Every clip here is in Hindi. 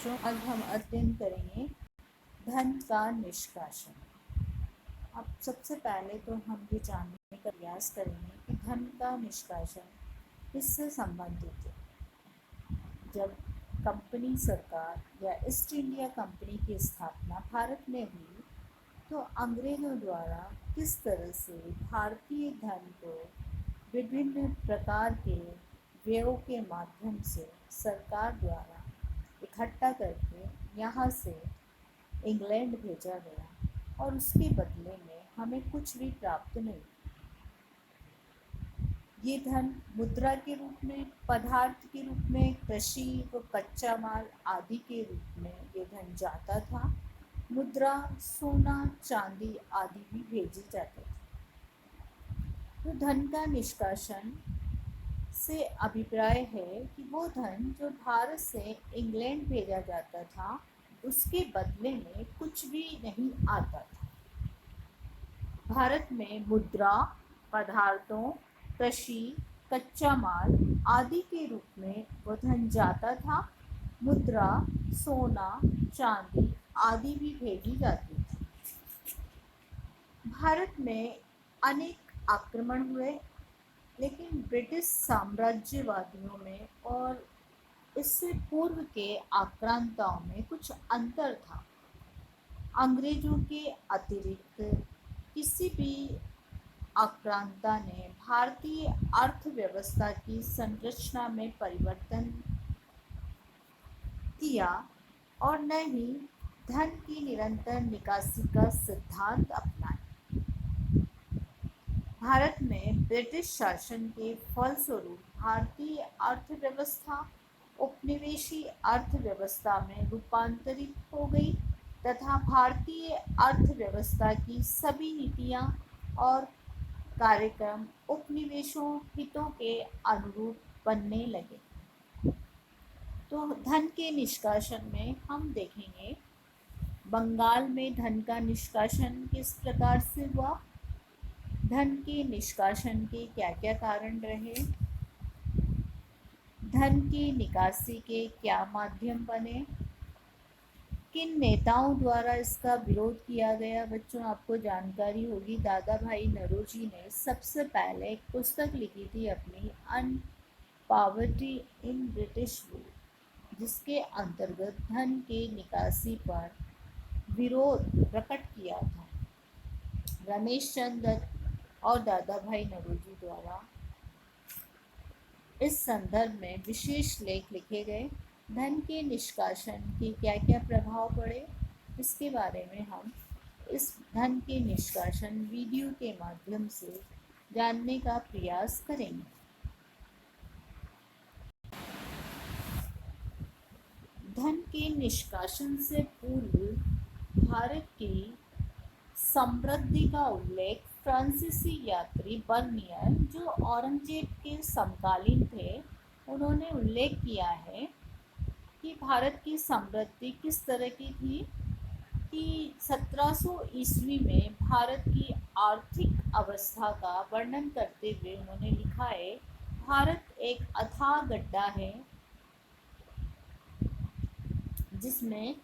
बच्चों, आज हम अध्ययन करेंगे धन का निष्कासन। अब सबसे पहले तो हम ये जानने का प्रयास करेंगे कि धन का निष्कासन किससे संबंधित है। जब कंपनी सरकार या ईस्ट इंडिया कंपनी की स्थापना भारत में हुई तो अंग्रेजों द्वारा किस तरह से भारतीय धन को विभिन्न प्रकार के व्ययों के माध्यम से सरकार द्वारा इकट्ठा करके यहाँ से इंग्लैंड भेजा गया और उसके बदले में हमें कुछ भी प्राप्त नहीं। ये धन मुद्रा के रूप में, पदार्थ के रूप में, कृषि व कच्चा माल आदि के रूप में ये धन जाता था। मुद्रा, सोना, चांदी आदि भी भेजी जाती थी। तो धन का निष्कासन से अभिप्राय है कि वो धन जो भारत से इंग्लैंड भेजा जाता था उसके बदले में कुछ भी नहीं आता था। भारत में मुद्रा, पदार्थों, कृषि, कच्चा माल आदि के रूप में वो धन जाता था। मुद्रा, सोना, चांदी आदि भी भेजी जाती थी। भारत में अनेक आक्रमण हुए, लेकिन ब्रिटिश साम्राज्यवादियों में और इससे पूर्व के आक्रांताओं में कुछ अंतर था। अंग्रेजों के अतिरिक्त किसी भी आक्रांता ने भारतीय अर्थव्यवस्था की संरचना में परिवर्तन किया और न ही धन की निरंतर निकासी का सिद्धांत अपनाया। भारत में ब्रिटिश शासन के फलस्वरूप भारतीय अर्थव्यवस्था उपनिवेशी अर्थव्यवस्था में रूपांतरित हो गई तथा भारतीय अर्थव्यवस्था की सभी नीतियां और कार्यक्रम उपनिवेशों हितों के अनुरूप बनने लगे। तो धन के निष्कासन में हम देखेंगे बंगाल में धन का निष्कासन किस प्रकार से हुआ, धन के निष्कासन के क्या क्या कारण रहे, धन की निकासी के क्या माध्यम बने, किन नेताओं द्वारा इसका विरोध किया गया। बच्चों, आपको जानकारी होगी दादा भाई नौरोजी ने सबसे पहले एक पुस्तक लिखी थी अपनी, अन पॉवर्टी इन ब्रिटिश रूल, जिसके अंतर्गत धन के निकासी पर विरोध प्रकट किया था। रमेश चंद्र दत्त और दादा भाई नौरोजी द्वारा इस संदर्भ में विशेष लेख लिखे गए। धन के निष्कासन के क्या क्या प्रभाव पड़े, इसके बारे में हम इस धन के निष्कासन वीडियो के माध्यम से जानने का प्रयास करेंगे। धन के निष्कासन से पूर्व भारत की समृद्धि का उल्लेख फ्रांसीसी यात्री बर्नियर, जो औरंगजेब के समकालीन थे, उन्होंने उल्लेख किया है कि भारत की समृद्धि किस तरह की थी कि 1700 ईस्वी में भारत की आर्थिक अवस्था का वर्णन करते हुए उन्होंने लिखा है, भारत एक अथाह गड्ढा है जिसमें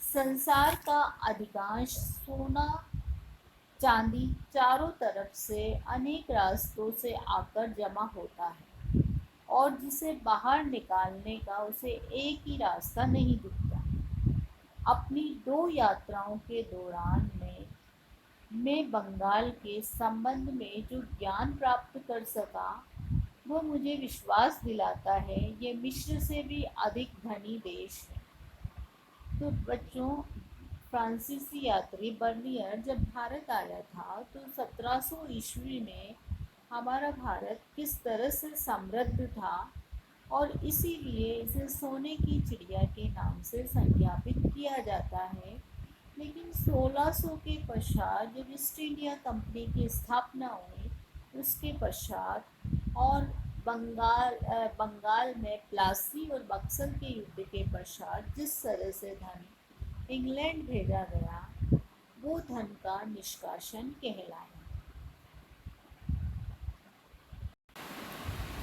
संसार का अधिकांश सोना चांदी चारों तरफ से अनेक रास्तों से आकर जमा होता है और जिसे बाहर निकालने का उसे एक ही रास्ता नहीं दिखता। अपनी 2 यात्राओं के दौरान मैं बंगाल के संबंध में जो ज्ञान प्राप्त कर सका वो मुझे विश्वास दिलाता है ये मिस्र से भी अधिक धनी देश है। तो बच्चों, फ्रांसीसी यात्री बर्नियर जब भारत आया था तो 1700 ईस्वी में हमारा भारत किस तरह से समृद्ध था और इसीलिए इसे सोने की चिड़िया के नाम से संज्ञापित किया जाता है। लेकिन 1600 के पश्चात जब ईस्ट इंडिया कंपनी की स्थापना हुई, उसके पश्चात और बंगाल में प्लासी और बक्सर के युद्ध के पश्चात जिस तरह से धन इंग्लैंड भेजा गया वो धन का निष्कासन कहलाया।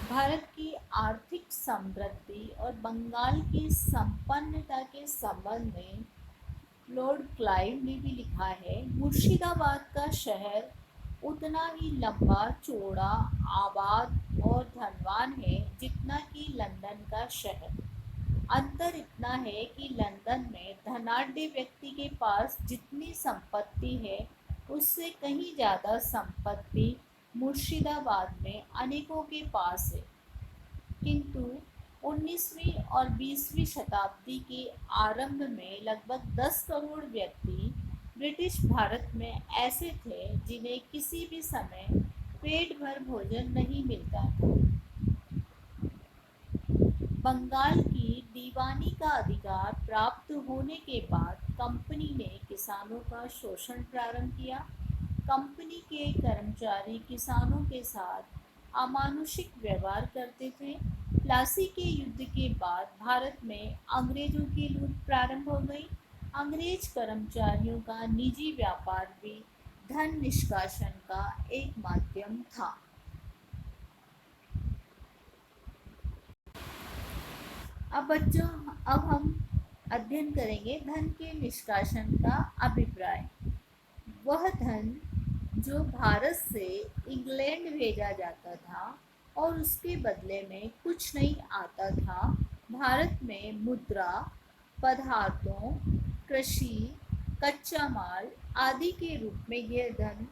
भारत की आर्थिक समृद्धि और बंगाल की संपन्नता के संबंध में लॉर्ड क्लाइव ने भी लिखा है, मुर्शिदाबाद का शहर उतना ही लंबा चौड़ा, आबाद और धनवान है जितना कि लंदन का शहर। अंतर इतना है कि लंदन में धनाढ्य व्यक्ति के पास जितनी संपत्ति है उससे कहीं ज़्यादा संपत्ति मुर्शिदाबाद में अनेकों के पास है। किंतु 19वीं और 20वीं शताब्दी के आरंभ में लगभग 10 करोड़ व्यक्ति ब्रिटिश भारत में ऐसे थे जिन्हें किसी भी समय पेट भर भोजन नहीं मिलता था। बंगाल की दीवानी का अधिकार प्राप्त होने के बाद कंपनी ने किसानों का शोषण प्रारंभ किया। कंपनी के कर्मचारी किसानों के साथ अमानुषिक व्यवहार करते थे। प्लासी के युद्ध के बाद भारत में अंग्रेजों की लूट प्रारंभ हो गई। अंग्रेज कर्मचारियों का निजी व्यापार भी धन निष्कासन का एक माध्यम था। अब बच्चों, अब हम अध्ययन करेंगे धन के निष्कासन का अभिप्राय। वह धन जो भारत से इंग्लैंड भेजा जाता था और उसके बदले में कुछ नहीं आता था। भारत में मुद्रा, पदार्थों, कृषि, कच्चा माल आदि के रूप में यह धन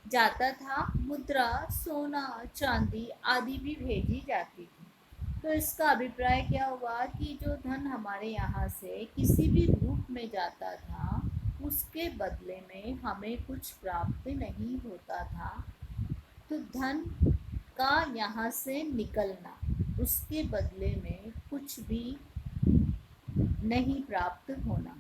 जाता था। मुद्रा, सोना, चांदी आदि भी भेजी जाती थी। तो इसका अभिप्राय क्या हुआ कि जो धन हमारे यहाँ से किसी भी रूप में जाता था उसके बदले में हमें कुछ प्राप्त नहीं होता था। तो धन का यहाँ से निकलना, उसके बदले में कुछ भी नहीं प्राप्त होना।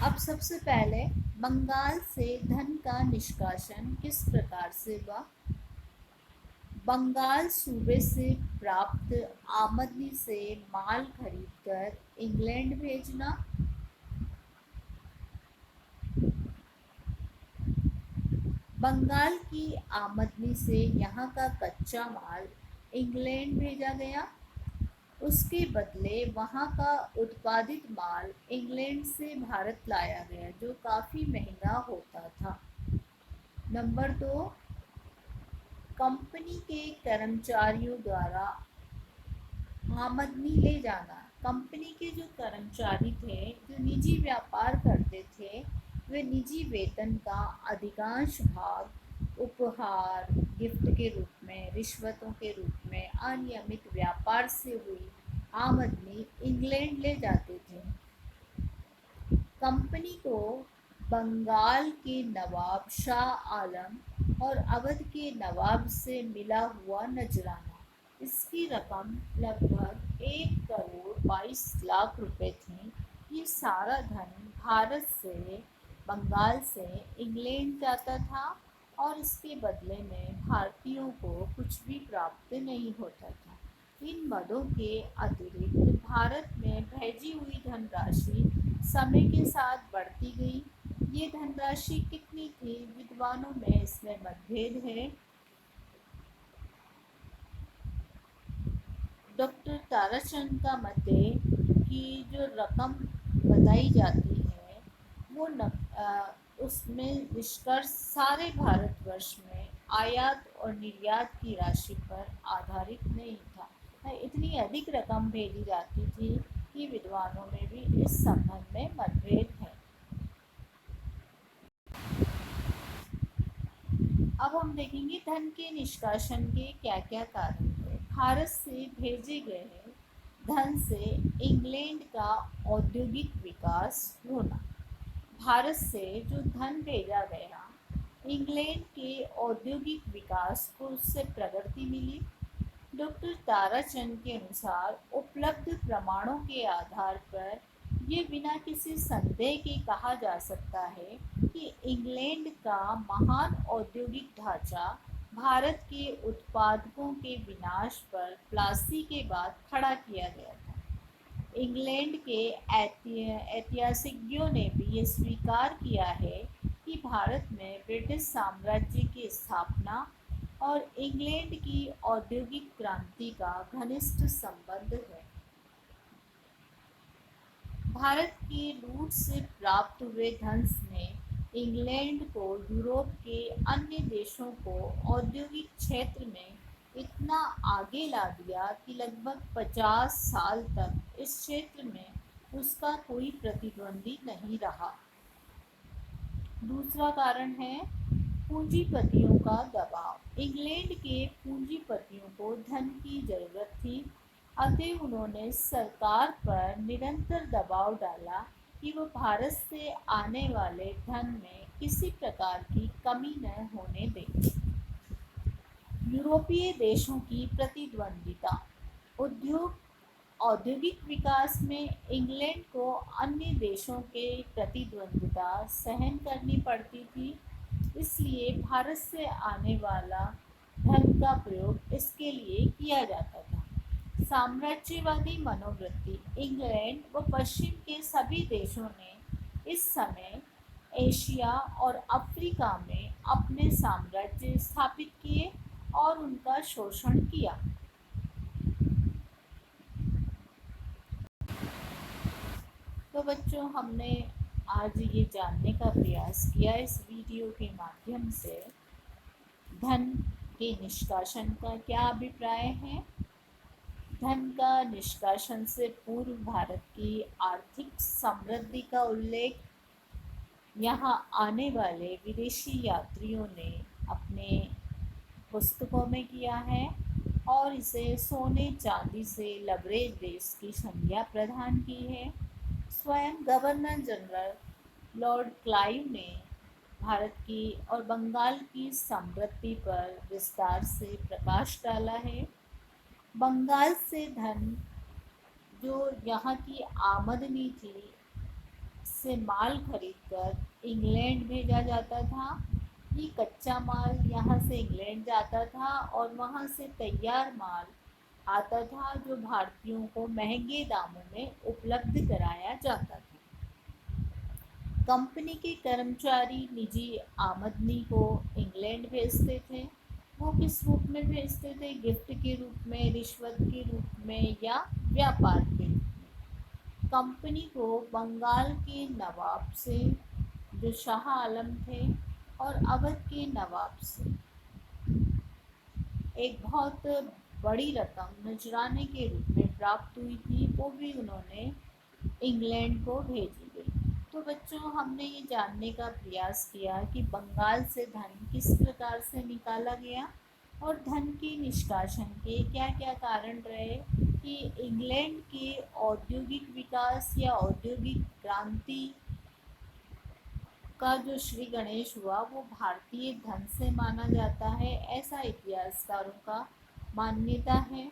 अब सबसे पहले बंगाल से धन का निष्कासन किस प्रकार से हुआ। बंगाल सूबे से प्राप्त आमदनी से माल खरीदकर इंग्लैंड भेजना। बंगाल की आमदनी से यहाँ का कच्चा माल इंग्लैंड भेजा गया। उसके बदले वहाँ का उत्पादित माल इंग्लैंड से भारत लाया गया जो काफ़ी महंगा होता था। नंबर 2, कंपनी के कर्मचारियों द्वारा आमदनी ले जाना। कंपनी के जो कर्मचारी थे जो निजी व्यापार करते थे, वे निजी वेतन का अधिकांश भाग उपहार, गिफ्ट के रूप में, रिश्वतों के रूप में, अनियमित व्यापार से हुई आमदनी इंग्लैंड ले जाते थे। कंपनी को बंगाल के नवाब शाह आलम और अवध के नवाब से मिला हुआ नजराना, इसकी रकम लगभग 1 करोड़ 22 लाख रुपए थी। ये सारा धन भारत से बंगाल से इंग्लैंड जाता था और इसके बदले में भारतीयों को कुछ भी प्राप्त नहीं होता था। इन मदों के अतिरिक्त भारत में भेजी हुई धनराशि समय के साथ बढ़ती गई। ये धनराशि कितनी थी, विद्वानों में इसमें मतभेद है। डॉक्टर ताराचंद का मत है कि जो रकम बताई जाती है वो उसमें निष्कर्ष सारे भारतवर्ष में आयात और निर्यात की राशि पर आधारित नहीं था। इतनी अधिक रकम भेजी जाती थी कि विद्वानों में भी इस संबंध में मतभेद है। अब हम देखेंगे धन के निष्कासन के क्या क्या कारण थे। भारत से भेजे गए धन से इंग्लैंड का औद्योगिक विकास होना। भारत से जो धन भेजा गया, इंग्लैंड के औद्योगिक विकास को उससे प्रगति मिली। डॉक्टर ताराचंद के अनुसार उपलब्ध प्रमाणों के आधार पर ये बिना किसी संदेह के कहा जा सकता है कि इंग्लैंड का महान औद्योगिक ढांचा भारत के उत्पादकों के विनाश पर प्लासी के बाद खड़ा किया गया था। इंग्लैंड के ऐतिहासिज्ञों ने भी ये स्वीकार किया है कि भारत में ब्रिटिश साम्राज्य की स्थापना और इंग्लैंड की औद्योगिक क्रांति का घनिष्ठ संबंध है। भारत की लूट से प्राप्त हुए धन ने इंग्लैंड को यूरोप के अन्य देशों को औद्योगिक क्षेत्र में इतना आगे ला दिया कि लगभग 50 साल तक इस क्षेत्र में उसका कोई प्रतिद्वंदी नहीं रहा। दूसरा कारण है पूंजीपतियों का दबाव। इंग्लैंड के पूंजीपतियों को धन की जरूरत थी, अतः उन्होंने सरकार पर निरंतर दबाव डाला कि वो भारत से आने वाले धन में किसी प्रकार की कमी न होने दें। यूरोपीय देशों की प्रतिद्वंदिता। उद्योग औद्योगिक विकास में इंग्लैंड को अन्य देशों के प्रतिद्वंदिता सहन करनी पड़ती थी, इसलिए भारत से आने वाला धन का प्रयोग इसके लिए किया जाता था। साम्राज्यवादी मनोवृत्ति। इंग्लैंड व पश्चिम के सभी देशों ने इस समय एशिया और अफ्रीका में अपने साम्राज्य स्थापित किए और उनका शोषण किया। तो बच्चों, हमने आज ये जानने का प्रयास किया इस वीडियो के माध्यम से धन के निष्कासन का क्या अभिप्राय है। धन का निष्कासन से पूर्व भारत की आर्थिक समृद्धि का उल्लेख यहाँ आने वाले विदेशी यात्रियों ने अपने पुस्तकों में किया है और इसे सोने चांदी से लबरेज देश की संज्ञा प्रदान की है। स्वयं गवर्नर जनरल लॉर्ड क्लाइव ने भारत की और बंगाल की समृद्धि पर विस्तार से प्रकाश डाला है। बंगाल से धन जो यहाँ की आमदनी थी से माल खरीदकर इंग्लैंड भेजा जाता था। ये कच्चा माल यहाँ से इंग्लैंड जाता था और वहाँ से तैयार माल आता था जो भारतीयों को महंगे दामों में उपलब्ध कराया जाता था। कंपनी के कर्मचारी निजी आमदनी को इंग्लैंड भेजते थे। वो किस रूप में भेजते थे? गिफ्ट के रूप में, रिश्वत के रूप में या व्यापार के रूप में। कंपनी को बंगाल के नवाब से, जो शाह आलम थे, और अवध के नवाब से एक बहुत बड़ी रकम नजराने के रूप में प्राप्त हुई थी, वो भी उन्होंने इंग्लैंड को भेजी गई। तो बच्चों, हमने ये जानने का प्रयास किया कि बंगाल से धन किस प्रकार से निकाला गया और धन के निष्कासन के क्या क्या कारण रहे कि इंग्लैंड के औद्योगिक विकास या औद्योगिक क्रांति का जो श्री गणेश हुआ वो भारतीय धन से माना जाता है, ऐसा इतिहासकारों का मान्यता है।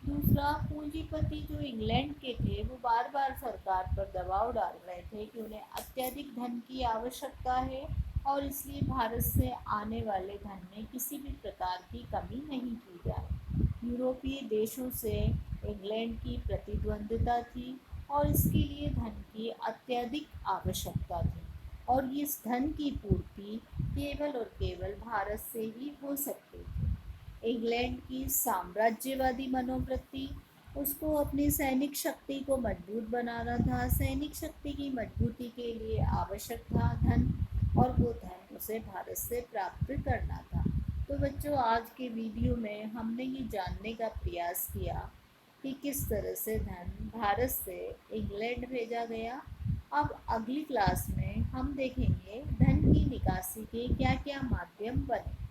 दूसरा, पूंजीपति जो इंग्लैंड के थे वो बार बार सरकार पर दबाव डाल रहे थे कि उन्हें अत्यधिक धन की आवश्यकता है और इसलिए भारत से आने वाले धन में किसी भी प्रकार की कमी नहीं की जाए। यूरोपीय देशों से इंग्लैंड की प्रतिद्वंदिता थी और इसके लिए धन की अत्यधिक आवश्यकता थी और इस धन की पूर्ति केवल और केवल भारत से ही हो सकती थी। इंग्लैंड की साम्राज्यवादी मनोवृत्ति, उसको अपनी सैनिक शक्ति को मजबूत बनाना था। सैनिक शक्ति की मजबूती के लिए आवश्यक था धन और वो धन उसे भारत से प्राप्त करना था। तो बच्चों, आज के वीडियो में हमने ये जानने का प्रयास किया कि किस तरह से धन भारत से इंग्लैंड भेजा गया। अब अगली क्लास में हम देखेंगे धन की निकासी के क्या क्या माध्यम बने।